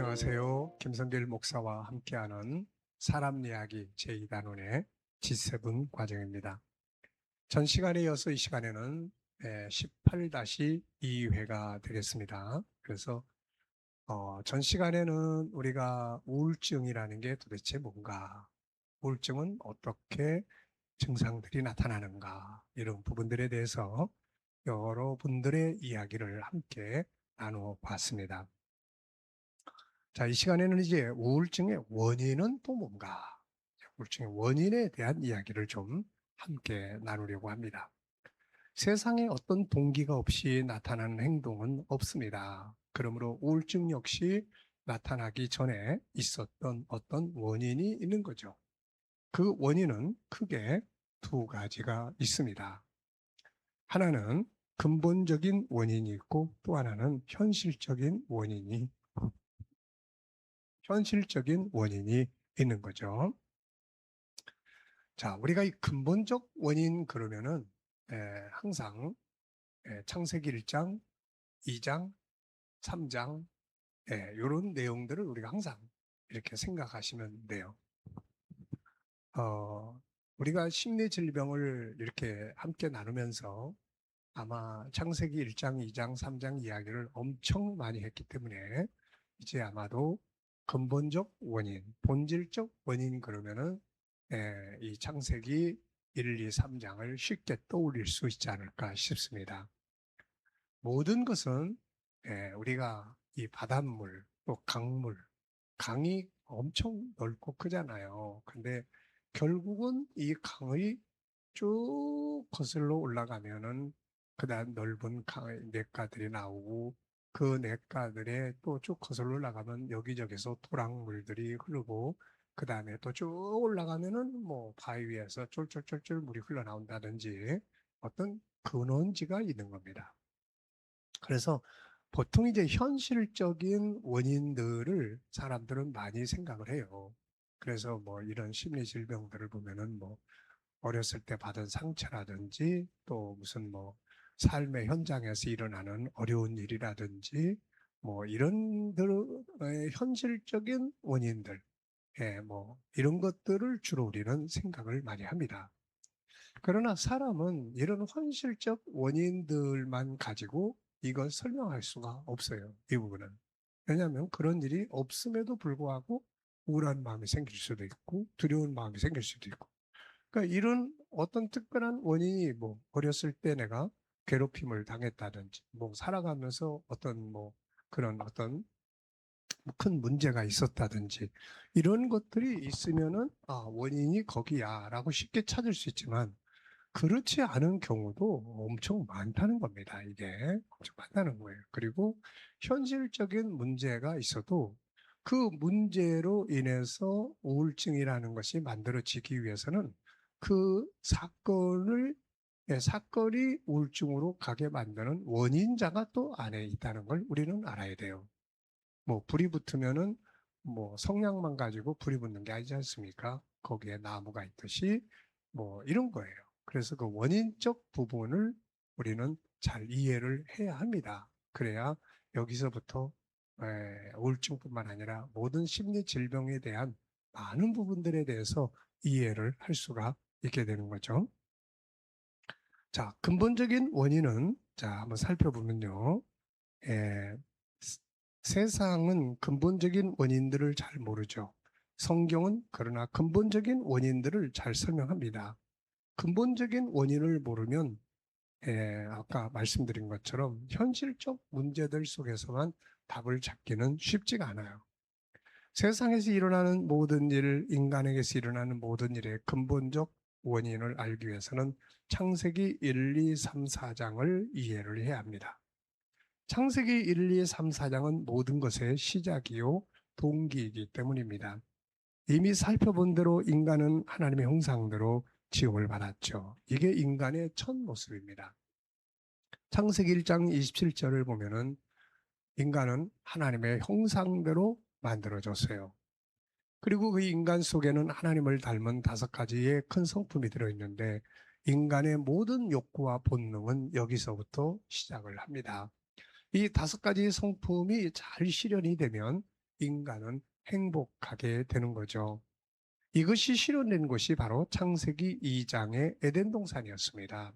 안녕하세요. 김성길 목사와 함께하는 사람 이야기 제2단원의 G7 과정입니다. 전 시간에 이어서 이 시간에는 18-2회가 되겠습니다. 그래서 전 시간에는 우리가 우울증이라는 게 도대체 뭔가, 우울증은 어떻게 증상들이 나타나는가, 이런 부분들에 대해서 여러분들의 이야기를 함께 나누어 봤습니다. 자, 이 시간에는 이제 우울증의 원인은 또 뭔가, 우울증의 원인에 대한 이야기를 좀 함께 나누려고 합니다. 세상에 어떤 동기가 없이 나타나는 행동은 없습니다. 그러므로 우울증 역시 나타나기 전에 있었던 어떤 원인이 있는 거죠. 그 원인은 크게 두 가지가 있습니다. 하나는 근본적인 원인이 있고 또 하나는 현실적인 원인이 있는 거죠. 자, 우리가 이 근본적 원인 그러면은 항상 창세기 1장, 2장, 3장 이런 내용들을 우리가 항상 이렇게 생각하시면 돼요. 우리가 심리 질병을 이렇게 함께 나누면서 아마 창세기 1장, 2장, 3장 이야기를 엄청 많이 했기 때문에 이제 아마도 근본적 원인, 본질적 원인 그러면은 이 창세기 1, 2, 3장을 쉽게 떠올릴 수 있지 않을까 싶습니다. 모든 것은 우리가 이 바닷물, 또 강물, 강이 엄청 넓고 크잖아요. 근데 결국은 이 강의 쭉 거슬러 올라가면은 그다음 넓은 강의 냇가들이 나오고 그 냇가들에 또 쭉 거슬러 올라가면 여기저기서 토랑물들이 흐르고 그 다음에 또 쭉 올라가면은 뭐 바위 위에서 쫄쫄쫄쫄 물이 흘러나온다든지 어떤 근원지가 있는 겁니다. 그래서 보통 이제 현실적인 원인들을 사람들은 많이 생각을 해요. 그래서 뭐 이런 심리 질병들을 보면은 뭐 어렸을 때 받은 상처라든지 또 무슨 뭐 삶의 현장에서 일어나는 어려운 일이라든지 뭐 이런 현실적인 원인들, 뭐 이런 것들을 주로 우리는 생각을 많이 합니다. 그러나 사람은 이런 현실적 원인들만 가지고 이걸 설명할 수가 없어요. 이 부분은. 왜냐하면 그런 일이 없음에도 불구하고 우울한 마음이 생길 수도 있고 두려운 마음이 생길 수도 있고 그러니까 이런 어떤 특별한 원인이 뭐 어렸을 때 내가 괴롭힘을 당했다든지 뭐 살아가면서 어떤 뭐 그런 어떤 큰 문제가 있었다든지 이런 것들이 있으면은 원인이 거기야라고 쉽게 찾을 수 있지만 그렇지 않은 경우도 엄청 많다는 겁니다. 이게 엄청 많다는 거예요. 그리고 현실적인 문제가 있어도 그 문제로 인해서 우울증이라는 것이 만들어지기 위해서는 그 사건이 우울증으로 가게 만드는 원인자가 또 안에 있다는 걸 우리는 알아야 돼요. 뭐 불이 붙으면은 뭐 성냥만 가지고 불이 붙는 게 아니지 않습니까? 거기에 나무가 있듯이 뭐 이런 거예요. 그래서 그 원인적 부분을 우리는 잘 이해를 해야 합니다. 그래야 여기서부터 우울증뿐만 아니라 모든 심리 질병에 대한 많은 부분들에 대해서 이해를 할 수가 있게 되는 거죠. 자, 근본적인 원인은 자, 한번 살펴보면요. 에, 세상은 근본적인 원인들을 잘 모르죠. 성경은 그러나 근본적인 원인들을 잘 설명합니다. 근본적인 원인을 모르면 아까 말씀드린 것처럼 현실적 문제들 속에서만 답을 찾기는 쉽지가 않아요. 세상에서 일어나는 모든 일, 인간에게서 일어나는 모든 일의 근본적 원인을 알기 위해서는 창세기 1, 2, 3, 4장을 이해를 해야 합니다. 창세기 1, 2, 3, 4장은 모든 것의 시작이요 동기이기 때문입니다. 이미 살펴본 대로 인간은 하나님의 형상대로 지음을 받았죠. 이게 인간의 첫 모습입니다. 창세기 1장 27절을 보면은 인간은 하나님의 형상대로 만들어졌어요. 그리고 그 인간 속에는 하나님을 닮은 5가지의 큰 성품이 들어있는데 인간의 모든 욕구와 본능은 여기서부터 시작을 합니다. 이 5가지 성품이 잘 실현이 되면 인간은 행복하게 되는 거죠. 이것이 실현된 것이 바로 창세기 2장의 에덴 동산이었습니다.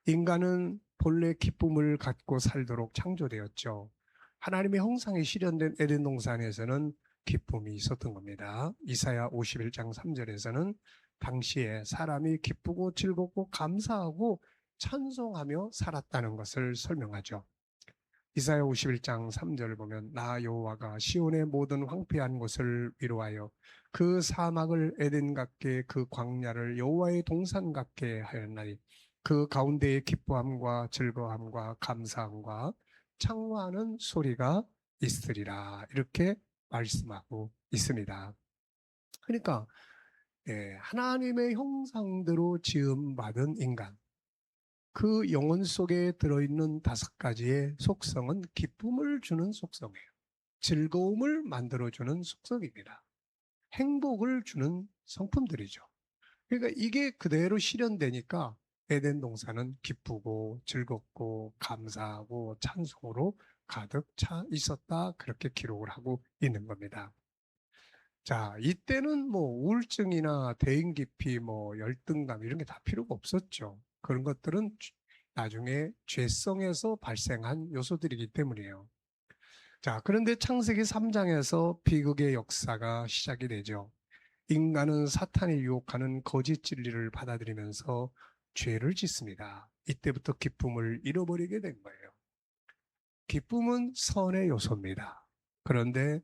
인간은 본래 기쁨을 갖고 살도록 창조되었죠. 하나님의 형상이 실현된 에덴 동산에서는 기쁨이 있었던 겁니다. 이사야 51장 3절에서는 당시에 사람이 기쁘고 즐겁고 감사하고 찬송하며 살았다는 것을 설명하죠. 이사야 51장 3절을 보면 나 여호와가 시온의 모든 황폐한 곳을 위로하여 그 사막을 에덴 같게 그 광야를 여호와의 동산 같게 하였나니 그 가운데에 기뻐함과 즐거움과 감사함과 창화하는 소리가 있으리라 이렇게 말씀하고 있습니다. 그러니까 하나님의 형상대로 지음받은 인간 그 영혼 속에 들어있는 5가지의 속성은 기쁨을 주는 속성이에요. 즐거움을 만들어주는 속성입니다. 행복을 주는 성품들이죠. 그러니까 이게 그대로 실현되니까 에덴 동산은 기쁘고 즐겁고 감사하고 찬송으로 가득 차 있었다 그렇게 기록을 하고 있는 겁니다. 자, 이때는 뭐 우울증이나 대인기피, 뭐 열등감 이런 게 다 필요가 없었죠. 그런 것들은 나중에 죄성에서 발생한 요소들이기 때문이에요. 자, 그런데 창세기 3장에서 비극의 역사가 시작이 되죠. 인간은 사탄이 유혹하는 거짓 진리를 받아들이면서 죄를 짓습니다. 이때부터 기쁨을 잃어버리게 된 거예요. 기쁨은 선의 요소입니다. 그런데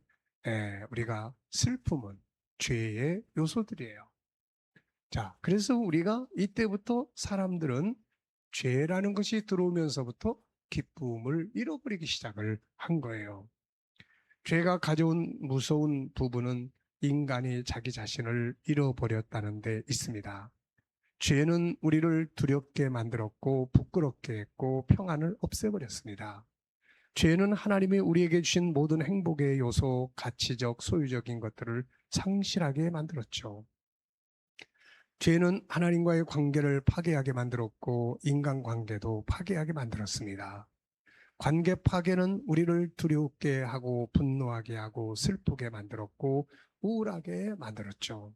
우리가 슬픔은 죄의 요소들이에요. 자, 그래서 우리가 이때부터 사람들은 죄라는 것이 들어오면서부터 기쁨을 잃어버리기 시작을 한 거예요. 죄가 가져온 무서운 부분은 인간이 자기 자신을 잃어버렸다는 데 있습니다. 죄는 우리를 두렵게 만들었고 부끄럽게 했고 평안을 없애버렸습니다. 죄는 하나님이 우리에게 주신 모든 행복의 요소, 가치적, 소유적인 것들을 상실하게 만들었죠. 죄는 하나님과의 관계를 파괴하게 만들었고 인간관계도 파괴하게 만들었습니다. 관계 파괴는 우리를 두렵게 하고 분노하게 하고 슬프게 만들었고 우울하게 만들었죠.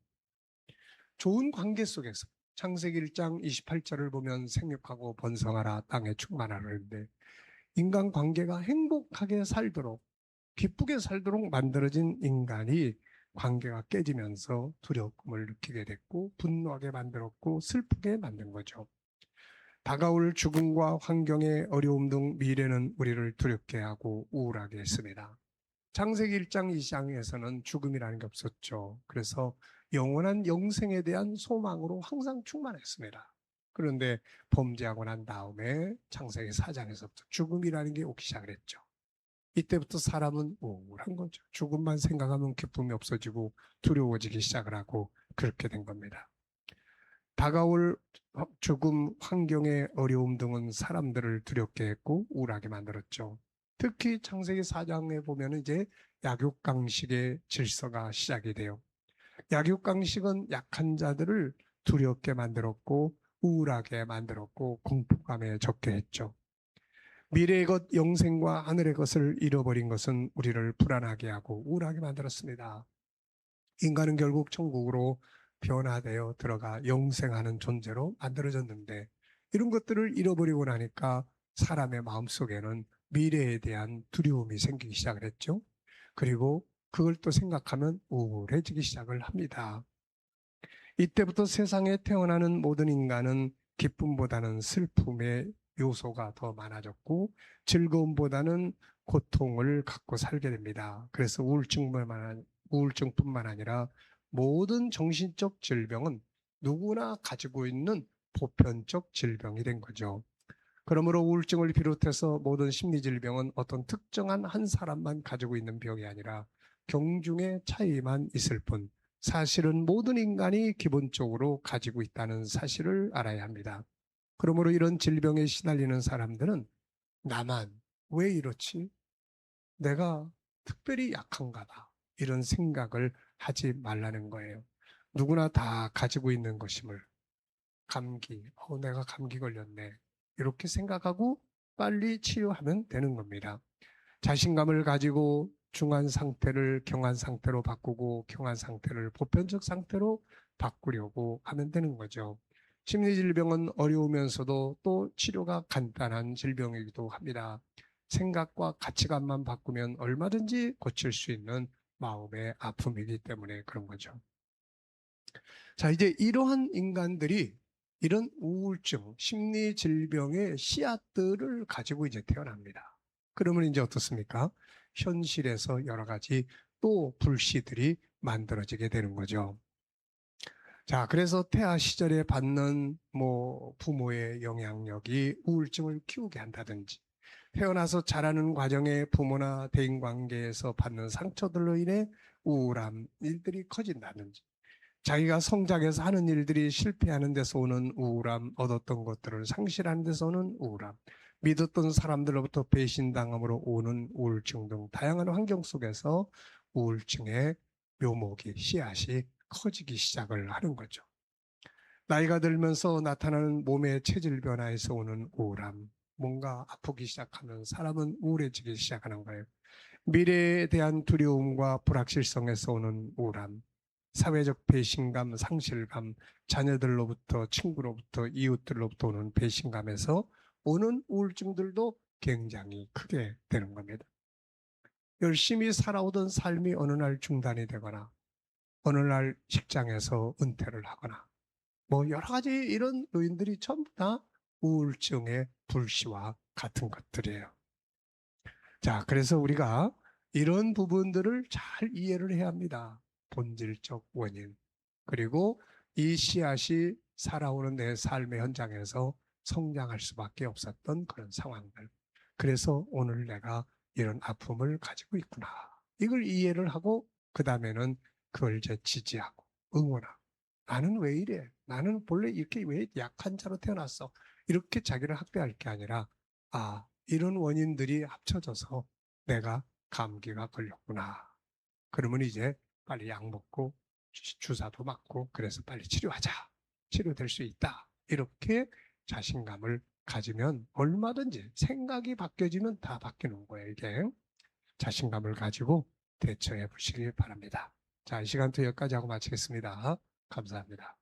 좋은 관계 속에서 창세기 1장 28절을 보면 생육하고 번성하라 땅에 충만하라는데 인간관계가 행복하게 살도록 기쁘게 살도록 만들어진 인간이 관계가 깨지면서 두려움을 느끼게 됐고 분노하게 만들었고 슬프게 만든 거죠. 다가올 죽음과 환경의 어려움 등 미래는 우리를 두렵게 하고 우울하게 했습니다. 창세기 1장 2장에서는 죽음이라는 게 없었죠. 그래서 영원한 영생에 대한 소망으로 항상 충만했습니다. 그런데 범죄하고 난 다음에 창세기 4장에서부터 죽음이라는 게 오기 시작을 했죠. 이때부터 사람은 우울한 거죠. 죽음만 생각하면 기쁨이 없어지고 두려워지기 시작을 하고 그렇게 된 겁니다. 다가올 죽음, 환경의 어려움 등은 사람들을 두렵게 했고 우울하게 만들었죠. 특히 창세기 4장에 보면 이제 약육강식의 질서가 시작이 돼요. 약육강식은 약한 자들을 두렵게 만들었고 우울하게 만들었고 공포감에 적게 했죠. 미래의 것, 영생과 하늘의 것을 잃어버린 것은 우리를 불안하게 하고 우울하게 만들었습니다. 인간은 결국 천국으로 변화되어 들어가 영생하는 존재로 만들어졌는데 이런 것들을 잃어버리고 나니까 사람의 마음속에는 미래에 대한 두려움이 생기기 시작을 했죠. 그리고 그걸 또 생각하면 우울해지기 시작을 합니다. 이때부터 세상에 태어나는 모든 인간은 기쁨보다는 슬픔의 요소가 더 많아졌고 즐거움보다는 고통을 갖고 살게 됩니다. 그래서 우울증뿐만 아니라 모든 정신적 질병은 누구나 가지고 있는 보편적 질병이 된 거죠. 그러므로 우울증을 비롯해서 모든 심리질병은 어떤 특정한 한 사람만 가지고 있는 병이 아니라 경중의 차이만 있을 뿐 사실은 모든 인간이 기본적으로 가지고 있다는 사실을 알아야 합니다. 그러므로 이런 질병에 시달리는 사람들은 나만 왜 이렇지? 내가 특별히 약한가 봐. 이런 생각을 하지 말라는 거예요. 누구나 다 가지고 있는 것임을. 감기, 내가 감기 걸렸네. 이렇게 생각하고 빨리 치료하면 되는 겁니다. 자신감을 가지고 중한 상태를 경한 상태로 바꾸고 경한 상태를 보편적 상태로 바꾸려고 하면 되는 거죠. 심리질병은 어려우면서도 또 치료가 간단한 질병이기도 합니다. 생각과 가치관만 바꾸면 얼마든지 고칠 수 있는 마음의 아픔이기 때문에 그런 거죠. 자, 이제 이러한 인간들이 이런 우울증, 심리 질병의 씨앗들을 가지고 이제 태어납니다. 그러면 이제 어떻습니까? 현실에서 여러 가지 또 불씨들이 만들어지게 되는 거죠. 자, 그래서 태아 시절에 받는 부모의 영향력이 우울증을 키우게 한다든지, 태어나서 자라는 과정에 부모나 대인 관계에서 받는 상처들로 인해 우울한 일들이 커진다든지, 자기가 성장해서 하는 일들이 실패하는 데서 오는 우울함, 얻었던 것들을 상실하는 데서 오는 우울함, 믿었던 사람들로부터 배신당함으로 오는 우울증 등 다양한 환경 속에서 우울증의 묘목이, 씨앗이 커지기 시작을 하는 거죠. 나이가 들면서 나타나는 몸의 체질 변화에서 오는 우울함, 뭔가 아프기 시작하면 사람은 우울해지기 시작하는 거예요. 미래에 대한 두려움과 불확실성에서 오는 우울함, 사회적 배신감, 상실감, 자녀들로부터, 친구로부터, 이웃들로부터 오는 배신감에서 오는 우울증들도 굉장히 크게 되는 겁니다. 열심히 살아오던 삶이 어느 날 중단이 되거나 어느 날 직장에서 은퇴를 하거나 여러 가지 이런 요인들이 전부 다 우울증의 불씨와 같은 것들이에요. 자, 그래서 우리가 이런 부분들을 잘 이해를 해야 합니다. 본질적 원인. 그리고 이 씨앗이 살아오는 내 삶의 현장에서 성장할 수밖에 없었던 그런 상황들. 그래서 오늘 내가 이런 아픔을 가지고 있구나. 이걸 이해를 하고 그 다음에는 그걸 이제 지지하고 응원하고 나는 왜 이래? 나는 본래 이렇게 왜 약한 자로 태어났어? 이렇게 자기를 학대할 게 아니라 이런 원인들이 합쳐져서 내가 감기가 걸렸구나. 그러면 이제 빨리 약 먹고 주사도 맞고 그래서 빨리 치료하자. 치료될 수 있다. 이렇게 자신감을 가지면 얼마든지 생각이 바뀌어지면 다 바뀌는 거예요. 이게 자신감을 가지고 대처해 보시기 바랍니다. 자, 이 시간도 여기까지 하고 마치겠습니다. 감사합니다.